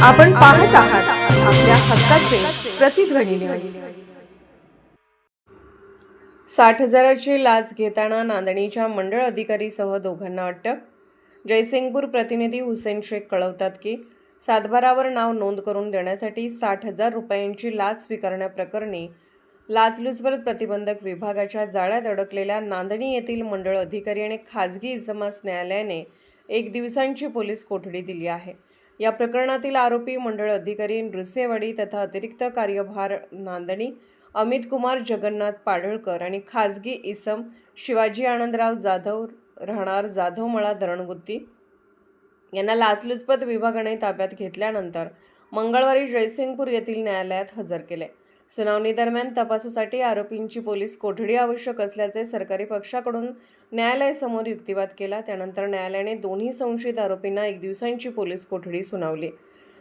आपण पाहत आहात आपल्या हक्काचे प्रतिध्वनी न्यूज. 60,000ची लाच घेताना नांदणीच्या मंडळ अधिकारीसह दोघांना अटक. जयसिंगपूर प्रतिनिधी हुसेन शेख कळवतात की सातबारावर नाव नोंद करून देण्यासाठी 60,000 रुपयांची लाच स्वीकारण्याप्रकरणी लाचलुचपत प्रतिबंधक विभागाच्या जाळ्यात अडकलेल्या नांदणी येथील मंडळ अधिकारी आणि खाजगी इसमास न्यायालयाने 1 दिवसांची पोलीस कोठडी दिली आहे. या प्रकरणातील आरोपी मंडळ अधिकारी नृसेवाडी तथा अतिरिक्त कार्यभार नांदणी अमित कुमार जगन्नाथ पाडळकर आणि खाजगी इसम शिवाजी आनंदराव जाधव राहणार जाधवमळा धरणगुत्ती यांना लाचलुचपत विभागाने ताब्यात घेतल्यानंतर मंगळवारी जयसिंगपूर येथील न्यायालयात हजर केले. सुनावणी दरम्यान तपासासाठी आरोपींची पोलीस कोठडी आवश्यक असल्याचे सरकारी पक्षाकडून न्यायालयासमोर युक्तिवाद केला. त्यानंतर न्यायालयाने दोन्ही संशयित आरोपींना 1 दिवसांची पोलीस कोठडी सुनावली.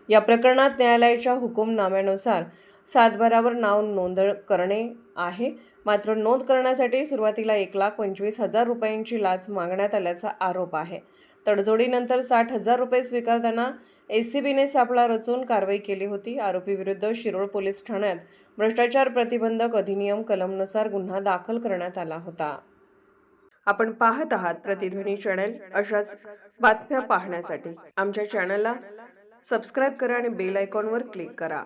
या प्रकरणात न्यायालयाच्या हुकूमनाम्यानुसार सातबारावर नाव नोंद करणे आहे, मात्र नोंद करण्यासाठी सुरुवातीला 1,25,000 रुपयांची लाच मागण्यात आल्याचा आरोप आहे. तडजोडीनंतर 60,000 रुपये स्वीकारताना एसीबीने सापळा रचून कारवाई केली होती. आरोपीविरुद्ध शिरोळ पोलीस ठाण्यात भ्रष्टाचार प्रतिबंधक अधिनियम कलमनुसार गुन्हा दाखल करण्यात आला होता. आपण पाहत आहात प्रतिध्वनी चॅनल. अशाच बातम्या पाहण्यासाठी आमच्या चॅनलला सबस्क्राईब करा आणि बेल आयकॉनवर क्लिक करा.